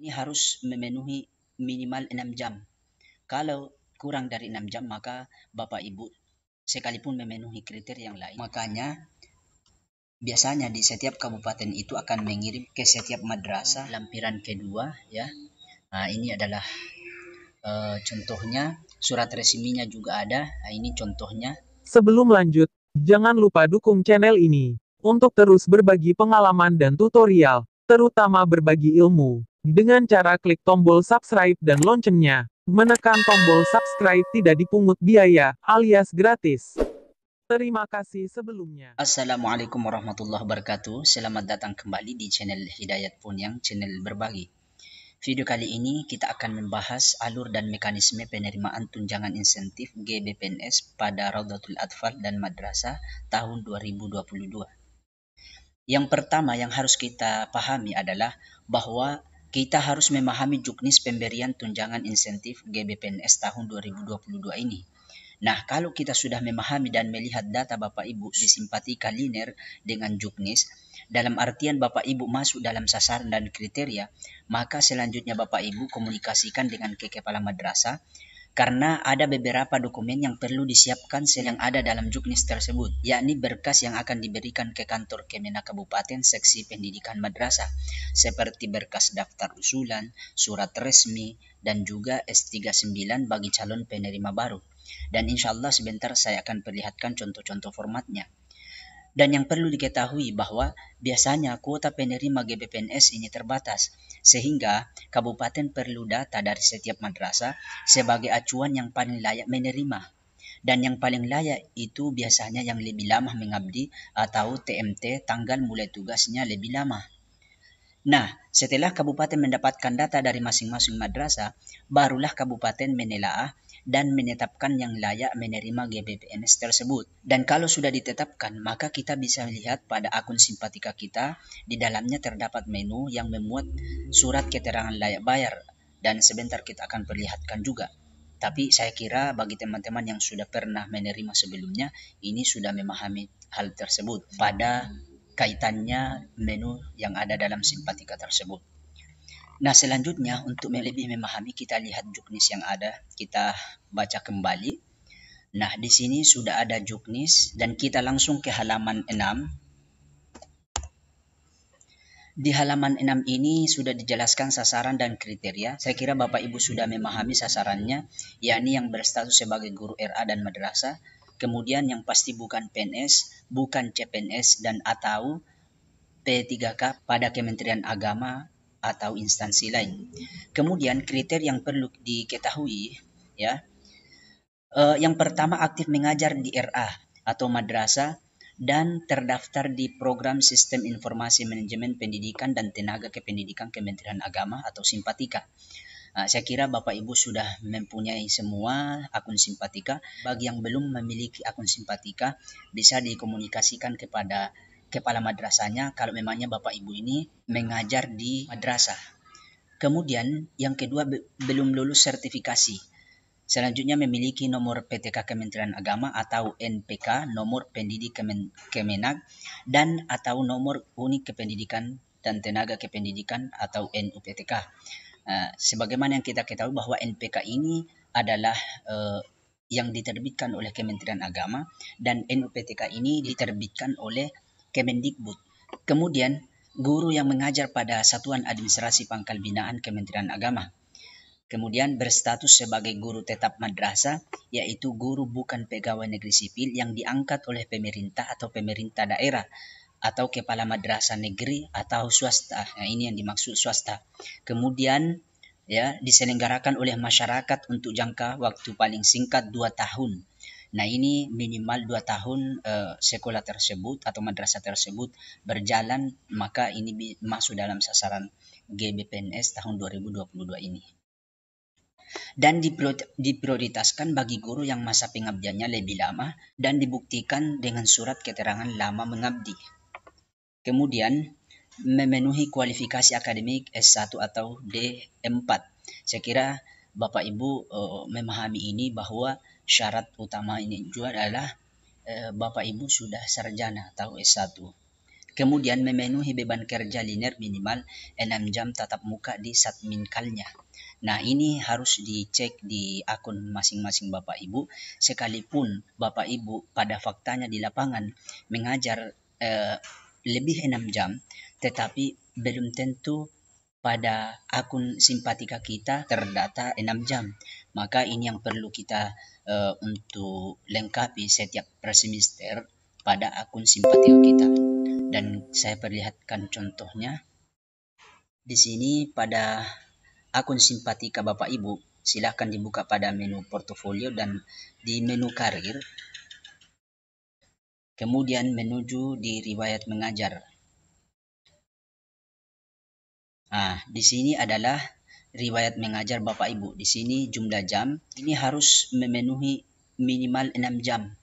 ini harus memenuhi minimal 6 jam. Kalau kurang dari 6 jam, maka Bapak Ibu sekalipun memenuhi kriteria yang lain, makanya biasanya di setiap kabupaten itu akan mengirim ke setiap madrasah lampiran kedua, ya. Nah, ini adalah contohnya, surat resminya juga ada. Nah, ini contohnya. Sebelum lanjut, jangan lupa dukung channel ini untuk terus berbagi pengalaman dan tutorial, terutama berbagi ilmu, dengan cara klik tombol subscribe dan loncengnya. Menekan tombol subscribe tidak dipungut biaya, alias gratis. Terima kasih sebelumnya. Assalamualaikum warahmatullahi wabarakatuh. Selamat datang kembali di channel Hidayat Punyang, channel berbagi. Video kali ini kita akan membahas alur dan mekanisme penerimaan tunjangan insentif GBPNS pada Raudatul Atfal dan Madrasah tahun 2022. Yang pertama yang harus kita pahami adalah bahwa kita harus memahami juknis pemberian tunjangan insentif GBPNS tahun 2022 ini. Nah, kalau kita sudah memahami dan melihat data Bapak Ibu di simpatika linear dengan juknis, dalam artian Bapak Ibu masuk dalam sasaran dan kriteria, maka selanjutnya Bapak Ibu komunikasikan dengan kepala madrasah, karena ada beberapa dokumen yang perlu disiapkan yang ada dalam juknis tersebut, yakni berkas yang akan diberikan ke kantor Kemenak Kabupaten Seksi Pendidikan Madrasah, seperti berkas daftar usulan, surat resmi, dan juga S39 bagi calon penerima baru. Dan insya Allah sebentar saya akan perlihatkan contoh-contoh formatnya. Dan yang perlu diketahui bahwa biasanya kuota penerima GBPNS ini terbatas, sehingga kabupaten perlu data dari setiap madrasah sebagai acuan yang paling layak menerima. Dan yang paling layak itu biasanya yang lebih lama mengabdi atau TMT, tanggal mulai tugasnya lebih lama. Nah, setelah kabupaten mendapatkan data dari masing-masing madrasah, barulah kabupaten menelaah dan menetapkan yang layak menerima GBPNS tersebut. Dan kalau sudah ditetapkan, maka kita bisa lihat pada akun simpatika kita, di dalamnya terdapat menu yang memuat surat keterangan layak bayar. Dan sebentar kita akan perlihatkan juga. Tapi saya kira bagi teman-teman yang sudah pernah menerima sebelumnya, ini sudah memahami hal tersebut pada kaitannya menu yang ada dalam simpatika tersebut. Nah, selanjutnya untuk lebih memahami, kita lihat juknis yang ada, kita baca kembali. Nah, di sini sudah ada juknis dan kita langsung ke halaman 6. Di halaman 6 ini sudah dijelaskan sasaran dan kriteria. Saya kira Bapak Ibu sudah memahami sasarannya, yakni yang berstatus sebagai guru RA dan madrasah, kemudian yang pasti bukan PNS, bukan CPNS, dan atau P3K pada Kementerian Agama atau instansi lain. Kemudian kriteria yang perlu diketahui, ya. Yang pertama, aktif mengajar di RA atau madrasah dan terdaftar di program Sistem Informasi Manajemen Pendidikan dan Tenaga Kependidikan Kementerian Agama atau Simpatika. Saya kira Bapak Ibu sudah mempunyai semua akun simpatika. Bagi yang belum memiliki akun simpatika, bisa dikomunikasikan kepada kepala madrasahnya kalau memangnya Bapak Ibu ini mengajar di madrasah. Kemudian yang kedua, belum lulus sertifikasi. Selanjutnya memiliki nomor PTK Kementerian Agama atau NPK, nomor pendidik Kemenag, dan atau nomor unik kependidikan dan tenaga kependidikan atau NUPTK. Sebagaimana yang kita ketahui bahwa NPK ini adalah yang diterbitkan oleh Kementerian Agama dan NUPTK ini diterbitkan oleh Kemendikbud. Kemudian guru yang mengajar pada Satuan Administrasi Pangkal Binaan Kementerian Agama. Kemudian berstatus sebagai guru tetap madrasah, yaitu guru bukan pegawai negeri sipil yang diangkat oleh pemerintah atau pemerintah daerah atau kepala madrasah negeri atau swasta. Nah, ini yang dimaksud swasta. Kemudian ya diselenggarakan oleh masyarakat untuk jangka waktu paling singkat 2 tahun. Nah, ini minimal 2 tahun sekolah tersebut atau madrasah tersebut berjalan, maka ini masuk dalam sasaran GBPNS tahun 2022 ini. Dan diprioritaskan bagi guru yang masa pengabdiannya lebih lama dan dibuktikan dengan surat keterangan lama mengabdi. Kemudian memenuhi kualifikasi akademik S1 atau D4. Saya kira Bapak Ibu memahami ini bahwa syarat utama ini juga adalah Bapak Ibu sudah sarjana atau S1. Kemudian memenuhi beban kerja linear minimal 6 jam tatap muka di Satminkalnya. Nah, ini harus dicek di akun masing-masing Bapak Ibu, sekalipun Bapak Ibu pada faktanya di lapangan mengajar lebih 6 jam, tetapi belum tentu pada akun simpatika kita terdata 6 jam. Maka ini yang perlu kita untuk lengkapi setiap per semester pada akun simpatika kita. Dan saya perlihatkan contohnya di sini pada akun simpatika Bapak Ibu. Silahkan dibuka pada menu portofolio dan di menu karir, kemudian menuju di riwayat mengajar. Nah, di sini adalah riwayat mengajar Bapak Ibu. Di sini jumlah jam ini harus memenuhi minimal 6 jam.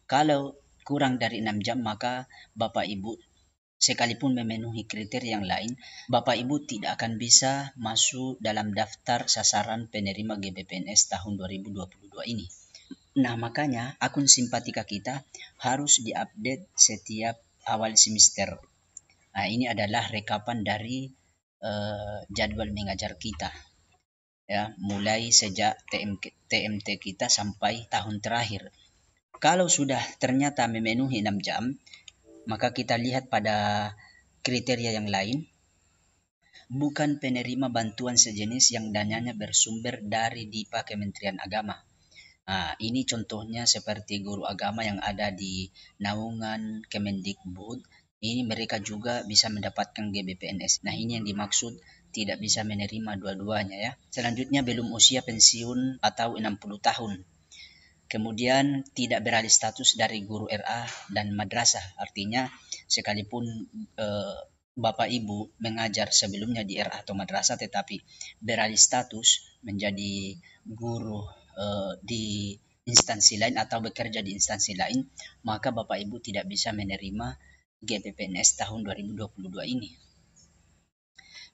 Kalau kurang dari 6 jam maka Bapak Ibu sekalipun memenuhi kriteria yang lain, Bapak Ibu tidak akan bisa masuk dalam daftar sasaran penerima GBPNS tahun 2022 ini. Nah, makanya akun simpatika kita harus diupdate setiap awal semester. Nah, ini adalah rekapan dari jadwal mengajar kita. Ya, mulai sejak TMT kita sampai tahun terakhir. Kalau sudah ternyata memenuhi 6 jam, maka kita lihat pada kriteria yang lain, bukan penerima bantuan sejenis yang dananya bersumber dari DIPA Kementerian Agama. Nah, ini contohnya seperti guru agama yang ada di naungan Kemendikbud. Ini mereka juga bisa mendapatkan GBPNS. Nah, ini yang dimaksud tidak bisa menerima dua-duanya ya. Selanjutnya belum usia pensiun atau 60 tahun. Kemudian tidak beralih status dari guru RA dan madrasah. Artinya sekalipun Bapak Ibu mengajar sebelumnya di RA atau madrasah tetapi beralih status menjadi guru di instansi lain atau bekerja di instansi lain, maka Bapak Ibu tidak bisa menerima GBPNS tahun 2022 ini.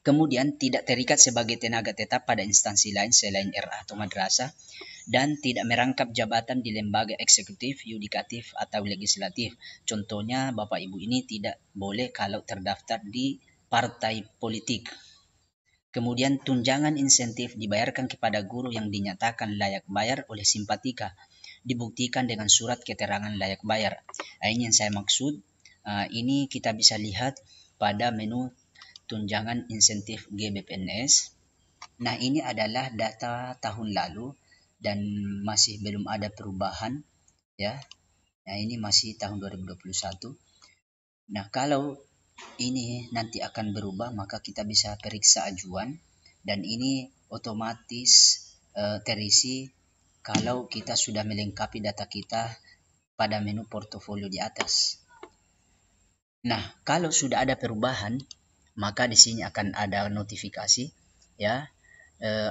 Kemudian tidak terikat sebagai tenaga tetap pada instansi lain selain RA atau madrasah, dan tidak merangkap jabatan di lembaga eksekutif, yudikatif, atau legislatif. Contohnya Bapak Ibu ini tidak boleh kalau terdaftar di partai politik. Kemudian tunjangan insentif dibayarkan kepada guru yang dinyatakan layak bayar oleh simpatika, dibuktikan dengan surat keterangan layak bayar. Nah, ini yang saya maksud. Ini kita bisa lihat pada menu tunjangan insentif GBPNS. Nah, ini adalah data tahun lalu dan masih belum ada perubahan ya. Nah, ini masih tahun 2021. Nah, kalau ini nanti akan berubah maka kita bisa periksa ajuan dan ini otomatis terisi kalau kita sudah melengkapi data kita pada menu portofolio di atas. Nah, kalau sudah ada perubahan maka di sini akan ada notifikasi ya,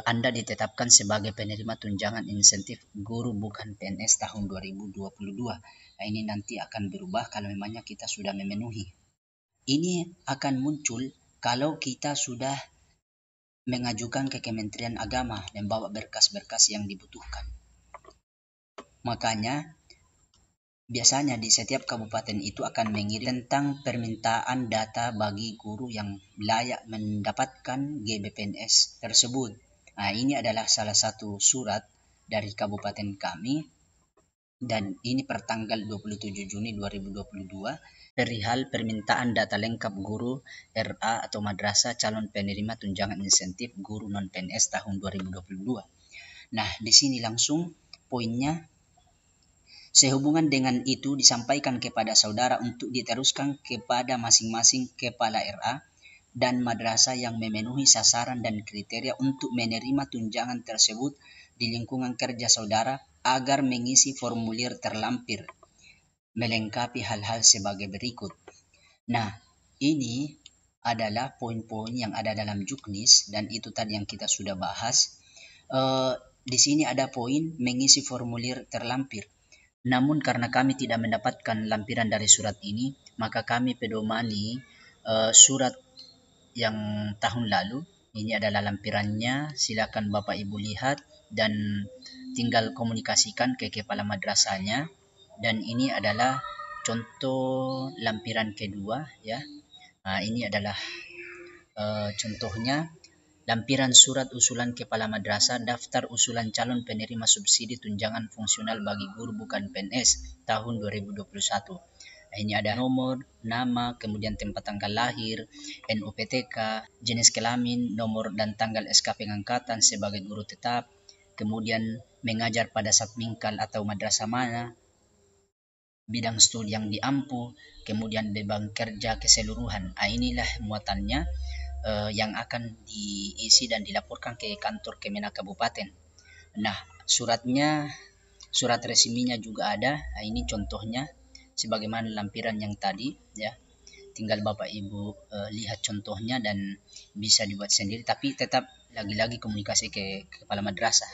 Anda ditetapkan sebagai penerima tunjangan insentif guru bukan PNS tahun 2022. Nah, ini nanti akan berubah kalau memangnya kita sudah memenuhi. Ini akan muncul kalau kita sudah mengajukan ke Kementerian Agama dan bawa berkas-berkas yang dibutuhkan. Makanya biasanya di setiap kabupaten itu akan mengirim tentang permintaan data bagi guru yang layak mendapatkan GBPNS tersebut. Nah, ini adalah salah satu surat dari kabupaten kami dan ini pertanggal 27 Juni 2022 perihal permintaan data lengkap guru RA atau madrasah calon penerima tunjangan insentif guru non-PNS tahun 2022. Nah, di sini langsung poinnya. Sehubungan dengan itu disampaikan kepada saudara untuk diteruskan kepada masing-masing kepala RA dan madrasah yang memenuhi sasaran dan kriteria untuk menerima tunjangan tersebut di lingkungan kerja saudara agar mengisi formulir terlampir melengkapi hal-hal sebagai berikut. Nah, ini adalah poin-poin yang ada dalam juknis dan itu tadi yang kita sudah bahas. Di sini ada poin mengisi formulir terlampir. Namun karena kami tidak mendapatkan lampiran dari surat ini, maka kami pedomani surat yang tahun lalu. Ini adalah lampirannya, silakan Bapak Ibu lihat dan tinggal komunikasikan ke kepala madrasahnya. Dan ini adalah contoh lampiran kedua ya. Ini adalah contohnya lampiran surat usulan kepala madrasah daftar usulan calon penerima subsidi tunjangan fungsional bagi guru bukan PNS tahun 2021. Ini ada nomor, nama, kemudian tempat tanggal lahir, NUPTK, jenis kelamin, nomor dan tanggal SK pengangkatan sebagai guru tetap, kemudian mengajar pada Satmingkal atau madrasah mana, bidang studi yang diampu, kemudian beban kerja keseluruhan. Inilah muatannya yang akan diisi dan dilaporkan ke kantor Kemenak Kabupaten. Nah, surat resminya juga ada. Ini contohnya sebagaimana lampiran yang tadi ya. Tinggal Bapak Ibu lihat contohnya dan bisa dibuat sendiri, tapi tetap lagi-lagi komunikasi ke kepala madrasah.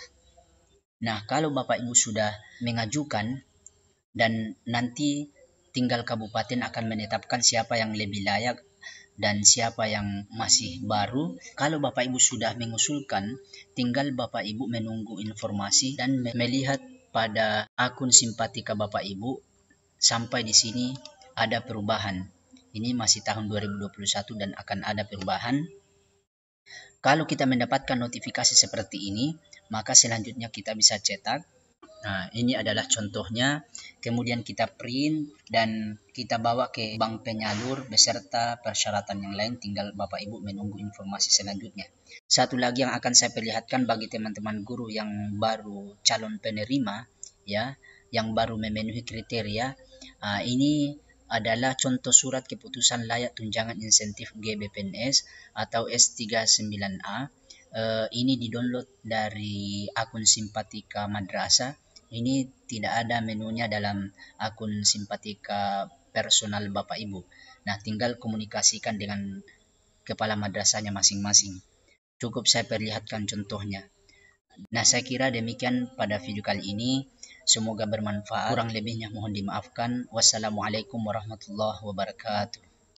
Nah, kalau Bapak Ibu sudah mengajukan dan nanti tinggal kabupaten akan menetapkan siapa yang lebih layak dan siapa yang masih baru. Kalau Bapak Ibu sudah mengusulkan, tinggal Bapak Ibu menunggu informasi dan melihat pada akun simpatika Bapak Ibu sampai di sini ada perubahan. Ini masih tahun 2021 dan akan ada perubahan. Kalau kita mendapatkan notifikasi seperti ini, maka selanjutnya kita bisa cetak. Nah, ini adalah contohnya. Kemudian kita print dan kita bawa ke bank penyalur beserta persyaratan yang lain. Tinggal Bapak Ibu menunggu informasi selanjutnya. Satu lagi yang akan saya perlihatkan bagi teman-teman guru yang baru calon penerima, ya, yang baru memenuhi kriteria. Ini adalah contoh surat keputusan layak tunjangan insentif GBPNS atau S39A. Ini didownload dari akun simpatika madrasah. Ini tidak ada menunya dalam akun simpatika personal Bapak Ibu. Nah, tinggal komunikasikan dengan kepala madrasahnya masing-masing. Cukup saya perlihatkan contohnya. Nah, saya kira demikian pada video kali ini. Semoga bermanfaat. Kurang lebihnya mohon dimaafkan. Wassalamualaikum warahmatullahi wabarakatuh.